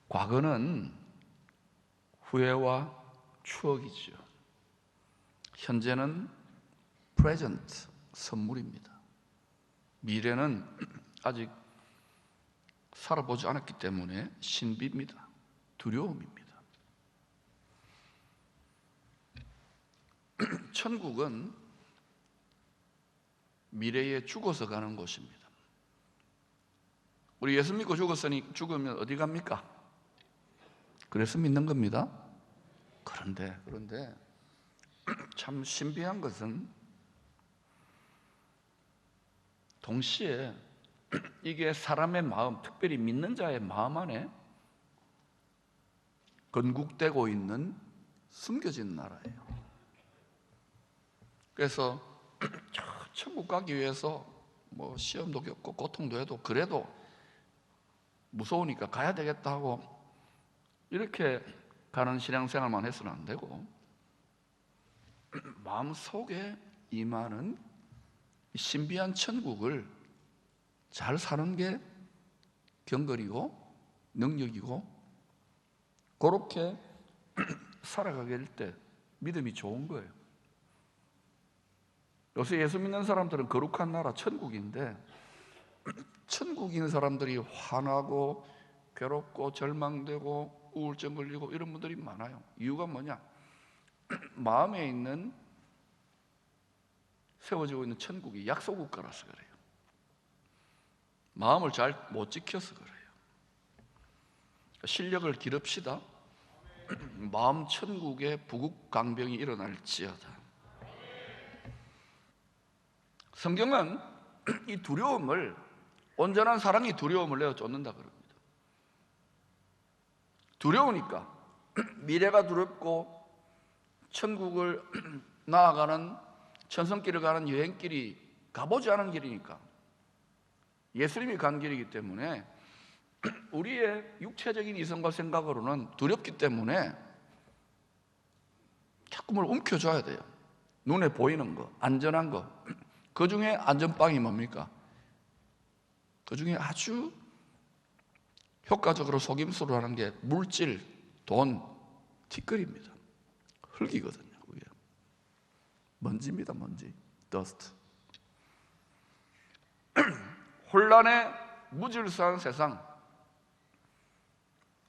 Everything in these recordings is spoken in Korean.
과거는 후회와 추억이죠. 현재는 프레젠트, 선물입니다. 미래는 아직 살아보지 않았기 때문에 신비입니다. 두려움입니다. 천국은 미래에 죽어서 가는 곳입니다. 우리 예수 믿고 죽으면 어디 갑니까? 그래서 믿는 겁니다. 그런데 참 신비한 것은 동시에 이게 사람의 마음, 특별히 믿는 자의 마음 안에 건국되고 있는 숨겨진 나라예요. 그래서 천국 가기 위해서 뭐 시험도 겪고 고통도 해도 그래도 무서우니까 가야 되겠다 하고 이렇게 가는 신앙생활만 해서는 안 되고 마음속에 임하는 신비한 천국을 잘 사는 게 경건이고 능력이고 그렇게 살아가게 될 때 믿음이 좋은 거예요. 요새 예수 믿는 사람들은 거룩한 나라 천국인데 천국인 사람들이 화나고 괴롭고 절망되고 우울증 걸리고 이런 분들이 많아요. 이유가 뭐냐? 마음에 있는 세워지고 있는 천국이 약소국가라서 그래요. 마음을 잘 못 지켜서 그래요. 실력을 기릅시다. 마음 천국에 부국강병이 일어날지어다. 성경은 이 두려움을 온전한 사랑이 두려움을 내어 쫓는다 그럽니다. 두려우니까 미래가 두렵고 천국을 나아가는 천성길을 가는 여행길이 가보지 않은 길이니까 예수님이 간 길이기 때문에 우리의 육체적인 이성과 생각으로는 두렵기 때문에 자꾸 뭘 움켜줘야 돼요. 눈에 보이는 거, 안전한 거. 그 중에 안전빵이 뭡니까? 그 중에 아주 효과적으로 속임수로 하는 게 물질, 돈, 티끌입니다. 흙이거든요. 그게 먼지입니다. 먼지, 더스트. 혼란의 무질서한 세상.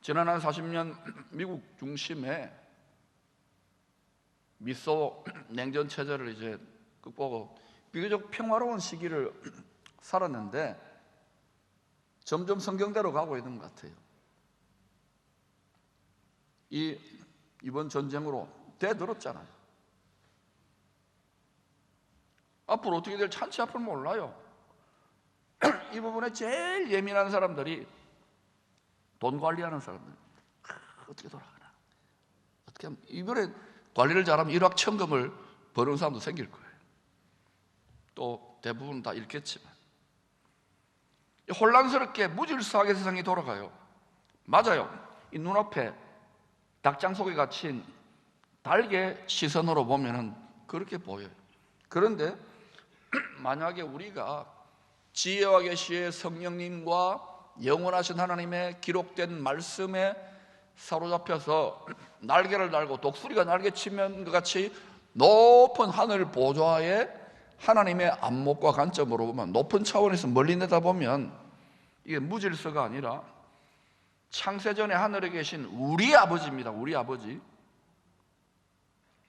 지난 한 40년 미국 중심에 미소 냉전 체제를 이제 극복하고 비교적 평화로운 시기를 살았는데 점점 성경대로 가고 있는 것 같아요. 이번 전쟁으로 대들었잖아요. 앞으로 어떻게 될지 한치 앞을 몰라요. 이 부분에 제일 예민한 사람들이 돈 관리하는 사람들. 어떻게 돌아가나? 어떻게 하면 이번에 관리를 잘하면 일확천금을 버는 사람도 생길 거예요. 또 대부분 다 잃겠지만 혼란스럽게 무질서하게 세상이 돌아가요. 맞아요. 이 눈앞에 닭장 속에 갇힌 닭의 시선으로 보면은 그렇게 보여요. 그런데 만약에 우리가 지혜와 계시의 성령님과 영원하신 하나님의 기록된 말씀에 사로잡혀서 날개를 달고 독수리가 날개치면 그 같이 높은 하늘 보좌에 하나님의 안목과 관점으로 보면 높은 차원에서 멀리 내다보면 이게 무질서가 아니라 창세전에 하늘에 계신 우리 아버지입니다. 우리 아버지.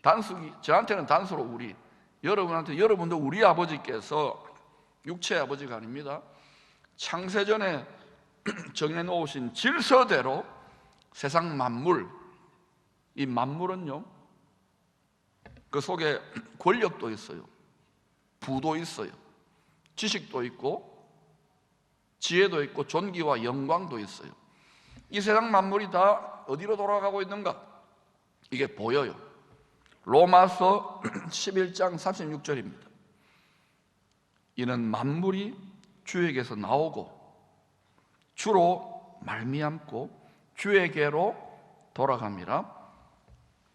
단수기, 저한테는 단수로 우리, 여러분한테 여러분도 우리 아버지께서 육체의 아버지가 아닙니다. 창세전에 정해놓으신 질서대로 세상 만물, 이 만물은요 그 속에 권력도 있어요, 부도 있어요, 지식도 있고 지혜도 있고 존귀와 영광도 있어요. 이 세상 만물이 다 어디로 돌아가고 있는가? 이게 보여요. 로마서 11장 36절입니다. 이는 만물이 주에게서 나오고 주로 말미암고 주에게로 돌아갑니다.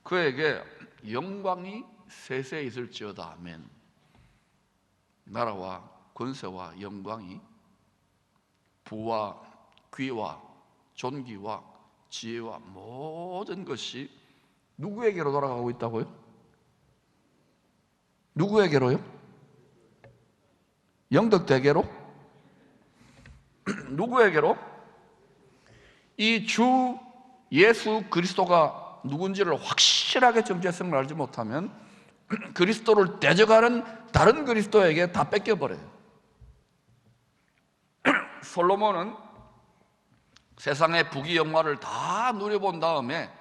그에게 영광이 세세 있을지어다. 아멘. 나라와 권세와 영광이, 부와 귀와 존귀와 지혜와 모든 것이 누구에게로 돌아가고 있다고요? 누구에게로요? 영덕대게로? 누구에게로? 이 주 예수 그리스도가 누군지를 확실하게 정체성을 알지 못하면 그리스도를 대적하는 다른 그리스도에게 다 뺏겨버려요. 솔로몬은 세상의 부귀 영화를 다 누려본 다음에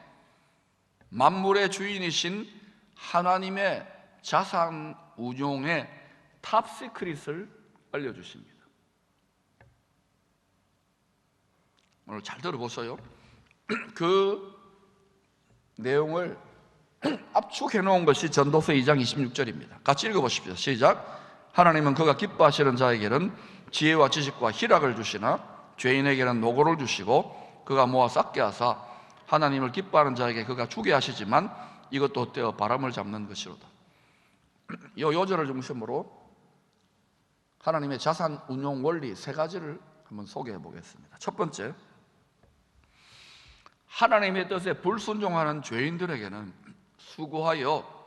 만물의 주인이신 하나님의 자산 운용의 탑 시크릿을 알려주십니다. 오늘 잘 들어보세요. 그 내용을 압축해 놓은 것이 전도서 2장 26절입니다. 같이 읽어보십시오. 시작. 하나님은 그가 기뻐하시는 자에게는 지혜와 지식과 희락을 주시나 죄인에게는 노고를 주시고 그가 모아 싹게 하사 하나님을 기뻐하는 자에게 그가 주게 하시지만 이것도 헛되어 바람을 잡는 것이로다. 이 요절을 중심으로 하나님의 자산 운용 원리 세 가지를 한번 소개해 보겠습니다. 첫 번째, 하나님의 뜻에 불순종하는 죄인들에게는 수고하여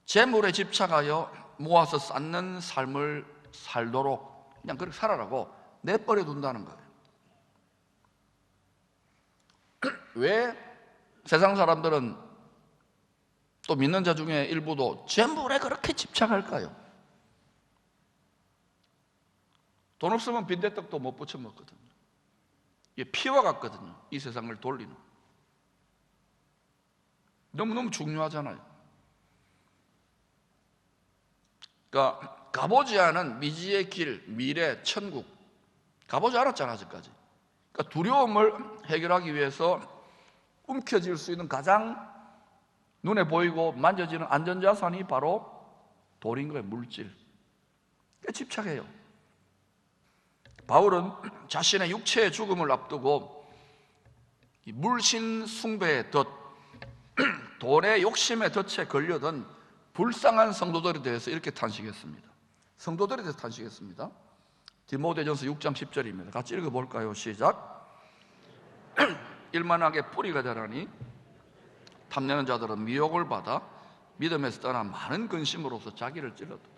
재물에 집착하여 모아서 쌓는 삶을 살도록 그냥 그렇게 살아라고 내버려 둔다는 거예요. 왜 세상 사람들은 또 믿는 자 중에 일부도 재물에 그렇게 집착할까요? 돈 없으면 빈대떡도 못 부쳐 먹거든요. 이게 피와 같거든요. 이 세상을 돌리는. 너무너무 중요하잖아요. 그러니까 가보지 않은 미지의 길, 미래, 천국 가보지 않았잖아 아직까지. 그러니까 두려움을 해결하기 위해서 움켜쥘 수 있는 가장 눈에 보이고 만져지는 안전자산이 바로 돈인 거예요. 물질. 그러니까 집착해요. 바울은 자신의 육체의 죽음을 앞두고 물신 숭배의 덫, 돈의 욕심의 덫에 걸려든 불쌍한 성도들에 대해서 이렇게 탄식했습니다. 성도들에 대해서 탄식했습니다. 디모데전서 6장 10절입니다. 같이 읽어볼까요? 시작. 일만하게 뿌리가 자라니 탐내는 자들은 미혹을 받아 믿음에서 떠나 많은 근심으로서 자기를 찔렀다.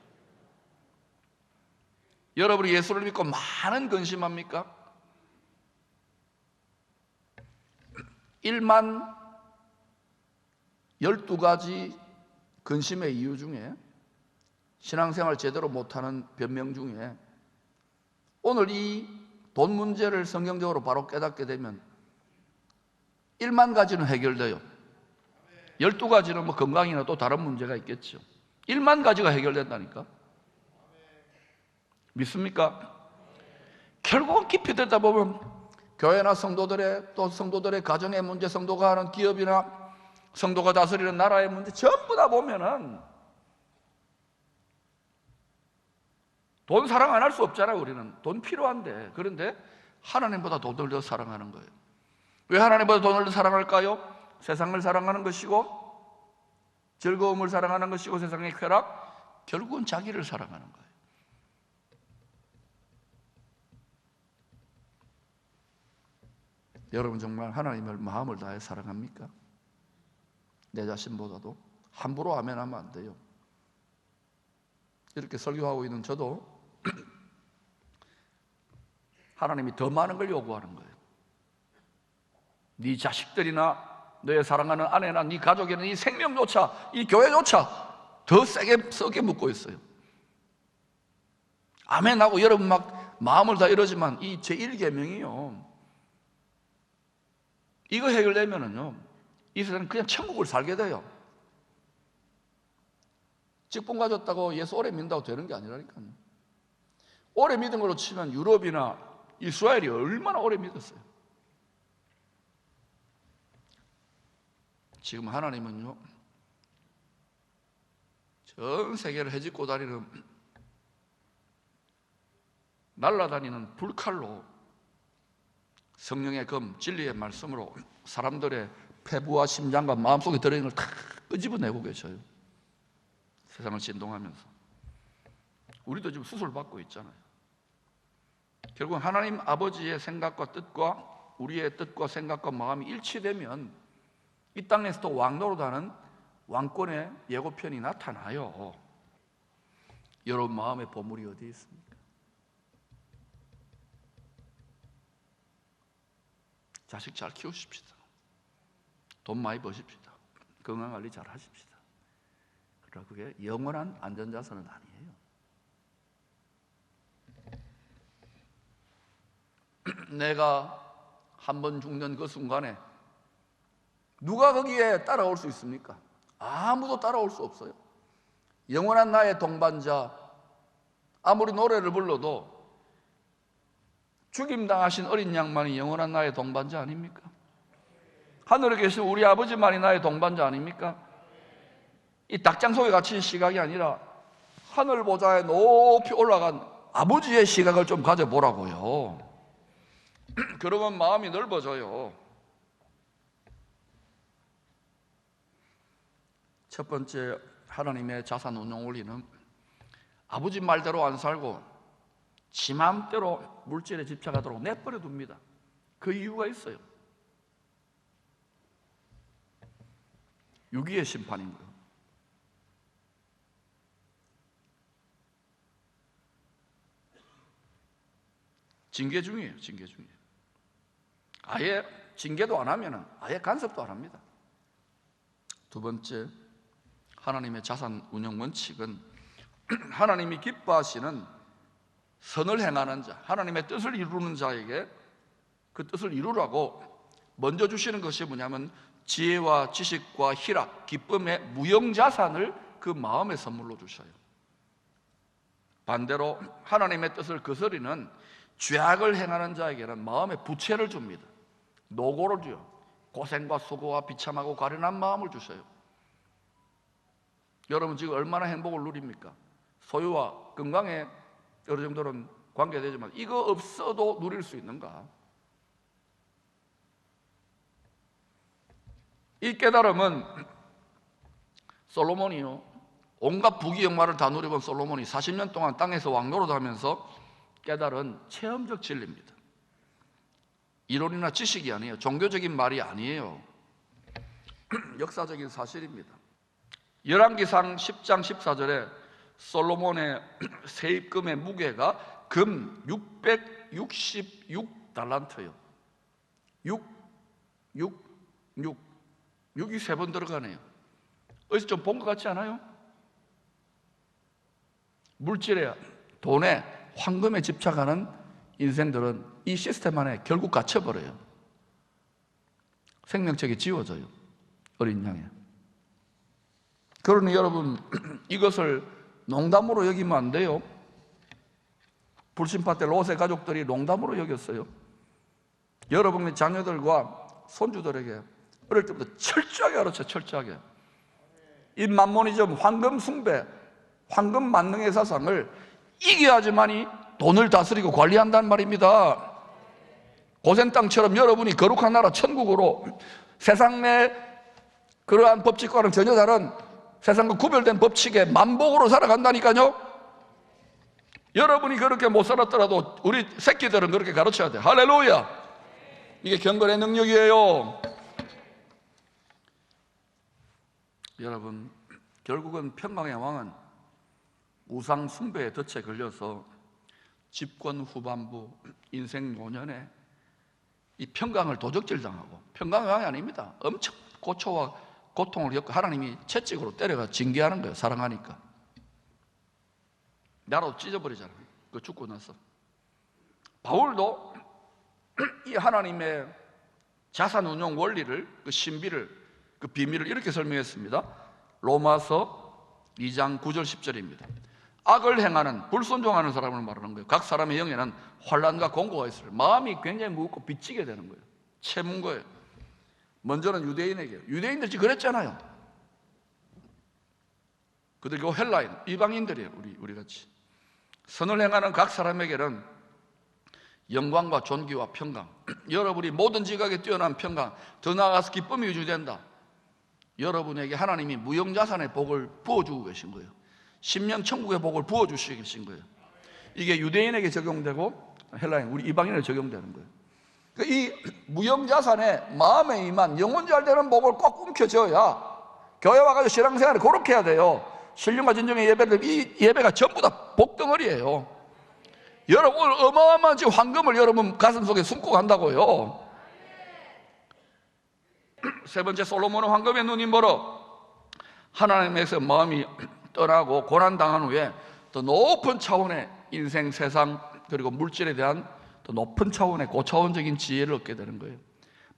여러분이 예수를 믿고 많은 근심합니까? 1만 12가지 근심의 이유 중에 신앙생활 제대로 못하는 변명 중에 오늘 이 돈 문제를 성경적으로 바로 깨닫게 되면 1만 가지는 해결돼요. 12가지는 뭐 건강이나 또 다른 문제가 있겠죠. 1만 가지가 해결된다니까. 믿습니까? 결국은 깊이 들다 보면 교회나 성도들의 또 성도들의 가정의 문제, 성도가 하는 기업이나 성도가 다스리는 나라의 문제 전부 다 보면은 돈 사랑 안 할 수 없잖아요. 우리는 돈 필요한데. 그런데 하나님보다 돈을 더 사랑하는 거예요. 왜 하나님보다 돈을 더 사랑할까요? 세상을 사랑하는 것이고 즐거움을 사랑하는 것이고 세상의 쾌락, 결국은 자기를 사랑하는 거예요. 여러분 정말 하나님을 마음을 다해 사랑합니까? 내 자신보다도 함부로 아멘하면 안 돼요. 이렇게 설교하고 있는 저도 하나님이 더 많은 걸 요구하는 거예요. 네 자식들이나 너의 사랑하는 아내나 네 가족이나 네 생명조차 이 교회조차 더 세게 묻고 있어요. 아멘하고 여러분 막 마음을 다 이러지만 이 제1계명이요, 이거 해결되면은요 이 세상은 그냥 천국을 살게 돼요. 직분 가졌다고 예수 오래 믿는다고 되는 게 아니라니까요. 오래 믿은 걸로 치면 유럽이나 이스라엘이 얼마나 오래 믿었어요. 지금 하나님은요 전 세계를 헤집고 다니는 날아다니는 불칼로 성령의 검, 진리의 말씀으로 사람들의 폐부와 심장과 마음속에 들어있는 걸 다 끄집어내고 계셔요. 세상을 진동하면서. 우리도 지금 수술 받고 있잖아요. 결국 하나님 아버지의 생각과 뜻과 우리의 뜻과 생각과 마음이 일치되면 이 땅에서도 왕노릇하는 왕권의 예고편이 나타나요. 여러분 마음의 보물이 어디에 있습니까? 자식 잘 키우십시다. 돈 많이 버십시다. 건강관리 잘 하십시다. 그러나 그게 영원한 안전자산은 아니에요. 내가 한 번 죽는 그 순간에 누가 거기에 따라올 수 있습니까? 아무도 따라올 수 없어요. 영원한 나의 동반자, 아무리 노래를 불러도 죽임당하신 어린 양만이 영원한 나의 동반자 아닙니까? 하늘에 계신 우리 아버지만이 나의 동반자 아닙니까? 이 닭장 속에 갇힌 시각이 아니라 하늘 보좌에 높이 올라간 아버지의 시각을 좀 가져보라고요. 그러면 마음이 넓어져요. 첫 번째, 하나님의 자산 운용 원리는 아버지 말대로 안 살고 지 마음대로 물질에 집착하도록 내버려 둡니다. 그 이유가 있어요. 유기의 심판인 거예요. 징계 중이에요. 징계 중이에요. 아예 징계도 안 하면 아예 간섭도 안 합니다. 두 번째, 하나님의 자산 운영 원칙은 하나님이 기뻐하시는 선을 행하는 자, 하나님의 뜻을 이루는 자에게 그 뜻을 이루라고 먼저 주시는 것이 뭐냐면 지혜와 지식과 희락, 기쁨의 무형자산을 그 마음의 선물로 주셔요. 반대로 하나님의 뜻을 거스리는 죄악을 행하는 자에게는 마음의 부채를 줍니다. 노고를 줘요. 고생과 수고와 비참하고 가련한 마음을 주셔요. 여러분 지금 얼마나 행복을 누립니까? 소유와 건강에 어느 정도는 관계되지만 이거 없어도 누릴 수 있는가? 이 깨달음은 솔로몬이요, 온갖 부귀영화를 다 누려본 솔로몬이 40년 동안 땅에서 왕노릇하면서 깨달은 체험적 진리입니다. 이론이나 지식이 아니에요. 종교적인 말이 아니에요. 역사적인 사실입니다. 열왕기상 10장 14절에 솔로몬의 세입금의 무게가 금 666달란트예요. 6이 세 번 들어가네요. 어디서 좀 본 것 같지 않아요? 물질에, 돈에, 황금에 집착하는 인생들은 이 시스템 안에 결국 갇혀버려요. 생명책이 지워져요. 어린 양에. 그러니 여러분 이것을 농담으로 여기면 안 돼요. 불신파 때 롯의 가족들이 농담으로 여겼어요. 여러분의 자녀들과 손주들에게 어릴 때부터 철저하게 가르쳐. 철저하게. 이 만모니즘, 황금 숭배, 황금 만능의 사상을 이겨야지만이 돈을 다스리고 관리한다는 말입니다. 고센 땅처럼 여러분이 거룩한 나라 천국으로 세상 내 그러한 법칙과는 전혀 다른 세상과 구별된 법칙에 만복으로 살아간다니까요. 여러분이 그렇게 못 살았더라도 우리 새끼들은 그렇게 가르쳐야 돼. 할렐루야. 이게 경건의 능력이에요. 여러분, 결국은 평강의 왕은 우상 숭배의 덫에 걸려서 집권 후반부 인생 노년에 이 평강을 도적질 당하고, 평강의 왕이 아닙니다. 엄청 고초와 고통을 겪고 하나님이 채찍으로 때려가 징계하는 거예요. 사랑하니까. 나라도 찢어버리잖아요. 그 죽고 나서. 바울도 이 하나님의 자산 운용 원리를, 그 신비를, 그 비밀을 이렇게 설명했습니다. 로마서 2장 9절 10절입니다. 악을 행하는, 불순종하는 사람을 말하는 거예요. 각 사람의 영에는 환난과 공고가 있어요. 마음이 굉장히 무겁고 빚지게 되는 거예요. 채문 거예요. 먼저는 유대인에게. 유대인들이 그랬잖아요. 그들이 헬라인, 이방인들이에요. 우리 같이. 선을 행하는 각 사람에게는 영광과 존귀와 평강, 여러분이 모든 지각에 뛰어난 평강, 더 나아가서 기쁨이 유지된다. 여러분에게 하나님이 무형자산의 복을 부어주고 계신 거예요. 10년 천국의 복을 부어주시고 계신 거예요. 이게 유대인에게 적용되고 헬라인, 우리 이방인에게 적용되는 거예요. 이 무형자산에 마음에 임한 영혼 잘 되는 복을 꼭 움켜쥐어야 교회 와가지고 신앙생활을 그렇게 해야 돼요. 신령과 진정의 예배를, 이 예배가 전부 다 복덩어리예요. 여러분 오늘 어마어마한 지금 황금을 여러분 가슴속에 숨고 간다고요. 세 번째, 솔로몬은 황금에 눈이 멀어 하나님에서 마음이 떠나고 고난당한 후에 더 높은 차원의 인생, 세상 그리고 물질에 대한 더 높은 차원의 고차원적인 지혜를 얻게 되는 거예요.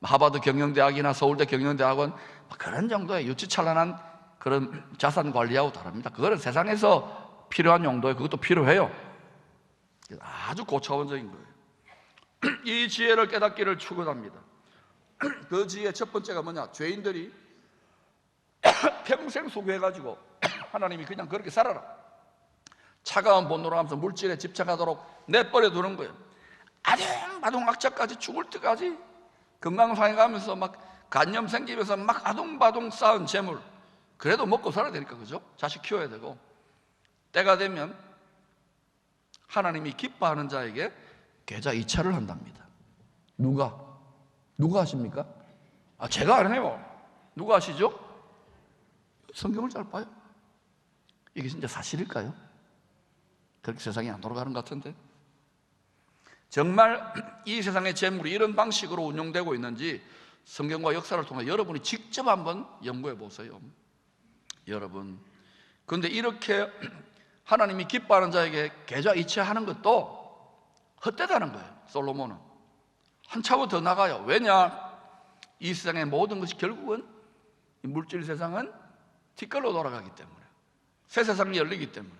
하버드 경영대학이나 서울대 경영대학은 그런 정도의 유치찬란한 그런 자산 관리하고 다릅니다. 그거는 세상에서 필요한 용도에 그것도 필요해요. 아주 고차원적인 거예요. 이 지혜를 깨닫기를 축원합니다. 그 지혜 첫 번째가 뭐냐? 죄인들이 평생 수고해가지고 하나님이 그냥 그렇게 살아라, 차가운 본노로 하면서 물질에 집착하도록 내버려 두는 거예요. 아둥바둥 악착까지 죽을 때까지 건강상해 가면서 막 간염 생기면서 막 아둥바둥 쌓은 재물, 그래도 먹고 살아야 되니까, 그죠? 자식 키워야 되고, 때가 되면 하나님이 기뻐하는 자에게 계좌 이체를 한답니다. 누가 하십니까? 제가 안 해요. 누가 하시죠? 성경을 잘 봐요. 이게 진짜 사실일까요? 그렇게 세상이 안 돌아가는 것 같은데, 정말 이 세상의 재물이 이런 방식으로 운용되고 있는지 성경과 역사를 통해 여러분이 직접 한번 연구해 보세요. 여러분, 그런데 이렇게 하나님이 기뻐하는 자에게 계좌 이체하는 것도 헛되다는 거예요. 솔로몬은 한 차원 더 나가요. 왜냐? 이 세상의 모든 것이 결국은, 이 물질 세상은 티끌로 돌아가기 때문에, 새 세상이 열리기 때문에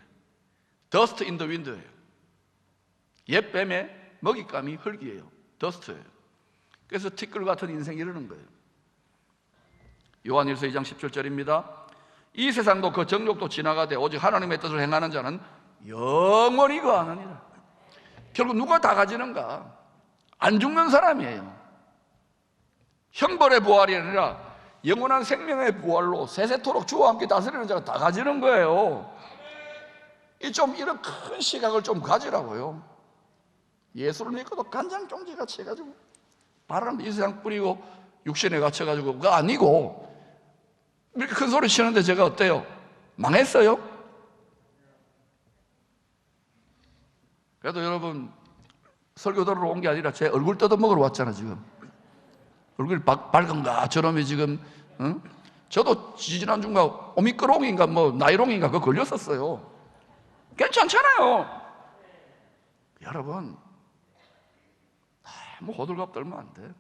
더스트 인 더 윈드예요. 옛 뱀의 먹잇감이 흙이에요. 더스트예요. 그래서 티끌 같은 인생이 이러는 거예요. 요한일서 2장 17절입니다. 이 세상도 그 정욕도 지나가되 오직 하나님의 뜻을 행하는 자는 영원히 거하느니라. 결국 누가 다 가지는가? 안 죽는 사람이에요. 형벌의 부활이 아니라 영원한 생명의 부활로 세세토록 주와 함께 다스리는 자가 다 가지는 거예요. 좀 이런 큰 시각을 좀 가지라고요. 예수를 믿고도 간장종지같이 해가지고 바람 이 세상 뿌리고 육신에 갇혀가지고 그거 아니고 이렇게 큰 소리 치는데 제가 어때요? 망했어요? 그래도 여러분, 설교 들으러 온 게 아니라 제 얼굴 뜯어먹으러 왔잖아. 지금 얼굴이 밝은가 저놈이 지금, 응? 저도 지지난주인가 오미크론인가 뭐 나이롱인가 그거 걸렸었어요. 괜찮잖아요. 여러분, 너무 호들갑 떨면 안 돼.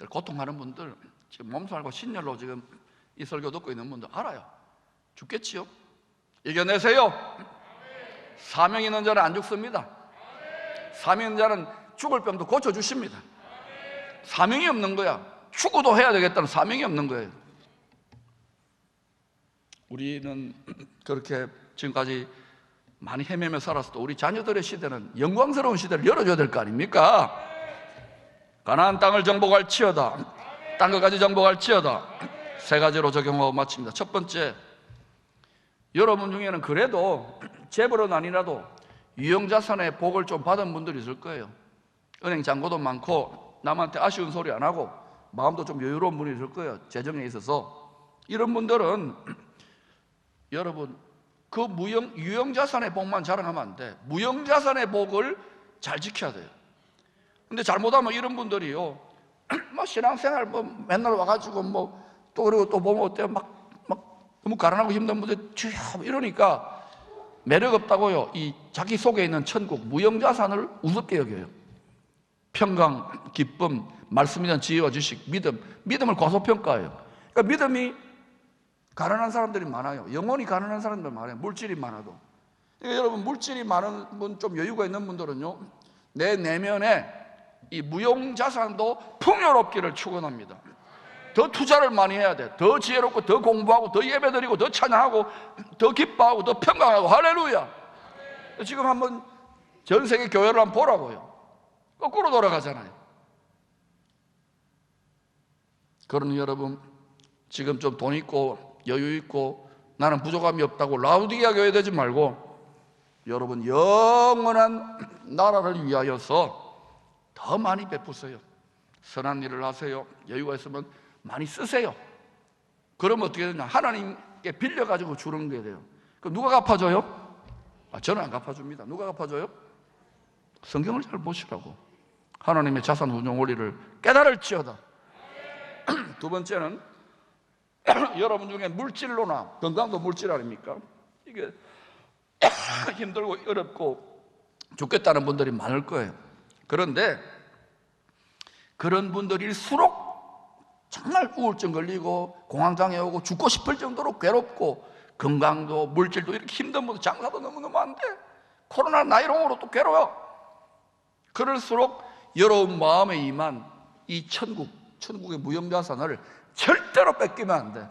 고통하는 분들, 지금 몸살과 신열로 지금 이 설교 듣고 있는 분들 알아요. 죽겠지요? 이겨내세요. 사명 있는 자는 안 죽습니다. 사명 있는 자는 죽을 병도 고쳐주십니다. 사명이 없는 거야. 죽어도 해야 되겠다는 사명이 없는 거예요. 우리는 그렇게 지금까지 많이 헤매며 살았어도 우리 자녀들의 시대는 영광스러운 시대를 열어줘야 될 거 아닙니까? 가나안 땅을 정복할지어다. 딴 것까지 정복할지어다. 세 가지로 적용하고 마칩니다. 첫 번째, 여러분 중에는 그래도 재벌은 아니라도 유형자산의 복을 좀 받은 분들이 있을 거예요. 은행 잔고도 많고 남한테 아쉬운 소리 안 하고 마음도 좀 여유로운 분이 있을 거예요. 재정에 있어서. 이런 분들은 여러분, 그 유형자산의 복만 자랑하면 안 돼. 무형자산의 복을 잘 지켜야 돼요. 근데 잘못하면 이런 분들이요, 뭐 신앙생활 뭐 맨날 와가지고 뭐 또 그리고 또 보면 어때요? 막 너무 가난하고 힘든 분들 주여 이러니까 매력 없다고요. 이 자기 속에 있는 천국 무형자산을 우습게 여겨요. 평강, 기쁨, 말씀에 대한 지혜와 지식, 믿음을 과소평가해요. 그러니까 믿음이 가난한 사람들이 많아요. 영혼이 가난한 사람들 많아요. 물질이 많아도. 그러니까 여러분, 물질이 많은 분, 좀 여유가 있는 분들은요, 내 내면에 이 무형자산도 풍요롭기를 축원합니다. 더 투자를 많이 해야 돼. 더 지혜롭고 더 공부하고 더 예배드리고 더 찬양하고 더 기뻐하고 더 평강하고 할렐루야. 지금 한번 전 세계 교회를 한번 보라고요. 거꾸로 돌아가잖아요. 그러니 여러분, 지금 좀 돈 있고 여유 있고 나는 부족함이 없다고 라우디게아 교회 되지 말고 여러분 영원한 나라를 위하여서 더 많이 베푸세요. 선한 일을 하세요. 여유가 있으면 많이 쓰세요. 그러면 어떻게 되냐? 하나님께 빌려가지고 주는 게 돼요. 그럼 누가 갚아줘요? 저는 안 갚아줍니다. 누가 갚아줘요? 성경을 잘 보시라고. 하나님의 자산 운용 원리를 깨달을지어다. 두 번째는 여러분 중에 물질로나, 건강도 물질 아닙니까? 이게 힘들고 어렵고 죽겠다는 분들이 많을 거예요. 그런데 그런 분들일수록 정말 우울증 걸리고 공황장애 오고 죽고 싶을 정도로 괴롭고 건강도 물질도 이렇게 힘든 분들, 장사도 너무너무 안 돼. 코로나 나이롱으로 또 괴로워. 그럴수록 여러분 마음에 임한 이 천국의 무형자산을 절대로 뺏기면 안 돼.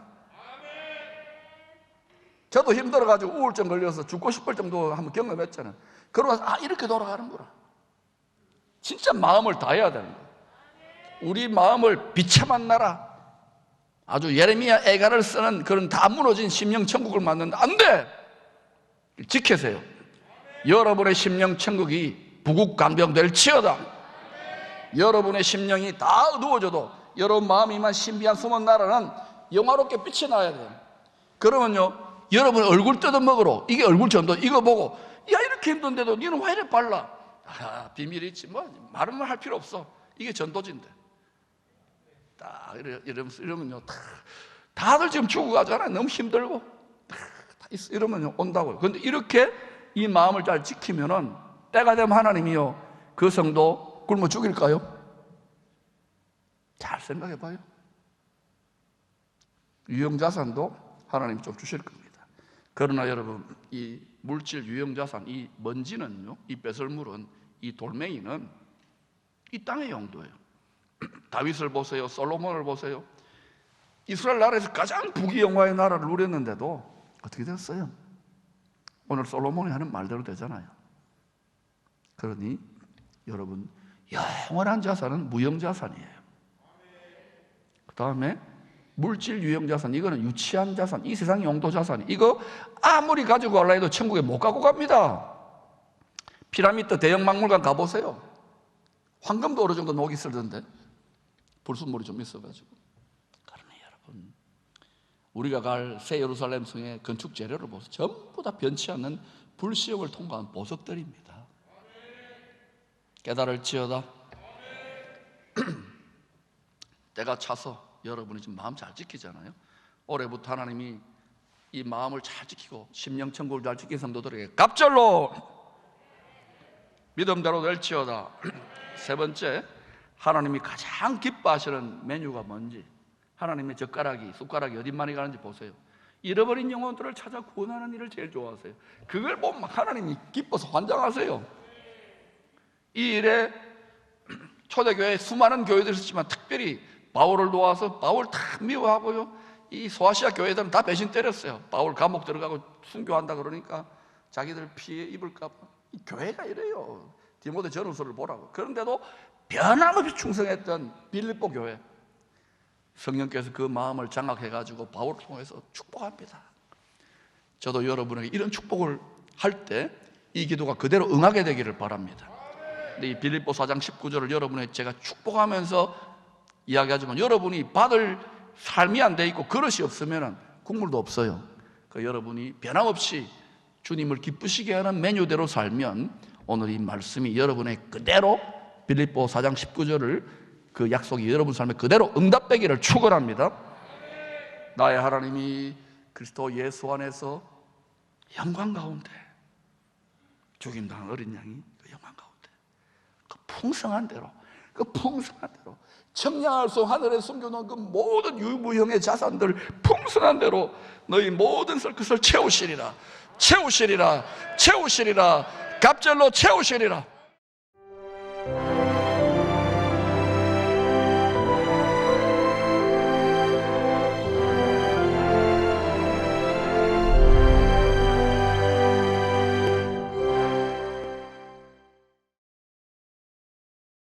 저도 힘들어가지고 우울증 걸려서 죽고 싶을 정도 한번 경험했잖아요. 그러고 이렇게 돌아가는구나. 진짜 마음을 다해야 되는 거예요. 우리 마음을 비참한 나라, 아주 예레미야 애가를 쓰는 그런 다 무너진 심령천국을 만든다. 안 돼! 지키세요. 여러분의 심령천국이 부국간병될지어다. 여러분의 심령이 다 어두워져도 여러분 마음이만 신비한 숨은 나라는 영화롭게 빛이 나야 돼요. 그러면요, 여러분 얼굴 뜯어먹으러, 이게 얼굴 전도 이거 보고 야 이렇게 힘든데도 니는 왜 이래 빨라? 비밀이 있지 뭐 말은 할 필요 없어. 이게 전도진데. 딱 이러면요 다들 지금 죽어가잖아요. 너무 힘들고 이러면요 온다고요. 그런데 이렇게 이 마음을 잘 지키면은 때가 되면 하나님이요 그 성도 굶어 죽일까요? 잘 생각해 봐요. 유형자산도 하나님 좀 주실 겁니다. 그러나 여러분, 이 물질 유형자산, 이 먼지는요, 이 배설물은, 이 돌멩이는 이 땅의 용도예요. 다윗을 보세요. 솔로몬을 보세요. 이스라엘 나라에서 가장 부귀영화의 나라를 누렸는데도 어떻게 됐어요? 오늘 솔로몬이 하는 말대로 되잖아요. 그러니 여러분, 영원한 자산은 무형자산이에요. 그 다음에 물질 유형자산, 이거는 유치한 자산, 이 세상 용도 자산, 이거 아무리 가지고 갈라 해도 천국에 못 갖고 갑니다. 피라미드 대형박물관 가보세요. 황금도 어느 정도 녹이 슬던데 불순물이 좀 있어가지고. 그러니 여러분, 우리가 갈 새 예루살렘 성의 건축 재료를 보세요. 전부 다 변치 않는 불시험을 통과한 보석들입니다. 깨달을지어다. 때가 차서 여러분이 지금 마음 잘 지키잖아요. 올해부터 하나님이 이 마음을 잘 지키고 심령천국을 잘 지킨 성도들에게 갑절로 믿음대로 될지어다. 세 번째, 하나님이 가장 기뻐하시는 메뉴가 뭔지, 하나님의 숟가락이 어디 많이 가는지 보세요. 잃어버린 영혼들을 찾아 구원하는 일을 제일 좋아하세요. 그걸 보면 하나님이 기뻐서 환장하세요. 이 일에 초대교회에 수많은 교회들이 있었지만 특별히 바울을 도와서 바울 다 미워하고요, 이 소아시아 교회들은 다 배신 때렸어요. 바울 감옥 들어가고 순교한다 그러니까 자기들 피해 입을까 봐. 이 교회가 이래요. 디모데 전후서를 보라고. 그런데도 변함없이 충성했던 빌립보 교회, 성령께서 그 마음을 장악해가지고 바울을 통해서 축복합니다. 저도 여러분에게 이런 축복을 할 때 이 기도가 그대로 응하게 되기를 바랍니다. 근데 이 빌립보 4장 19절을 여러분에게 제가 축복하면서 이야기하지만 여러분이 받을 삶이 안 돼 있고 그릇이 없으면 국물도 없어요. 그러니까 여러분이 변함없이 주님을 기쁘시게 하는 메뉴대로 살면 오늘 이 말씀이 여러분의 그대로 빌립보 4장 19절을 그 약속이 여러분 삶에 그대로 응답되기를 축원합니다. 나의 하나님이 그리스도 예수 안에서 영광 가운데 죽임당한 어린 양이 그 영광 가운데 그 풍성한 대로 청량할 수 하늘에 숨겨놓은 그 모든 유무형의 자산들 풍성한 대로 너희 모든 것을 채우시리라. 갑절로 채우시리라.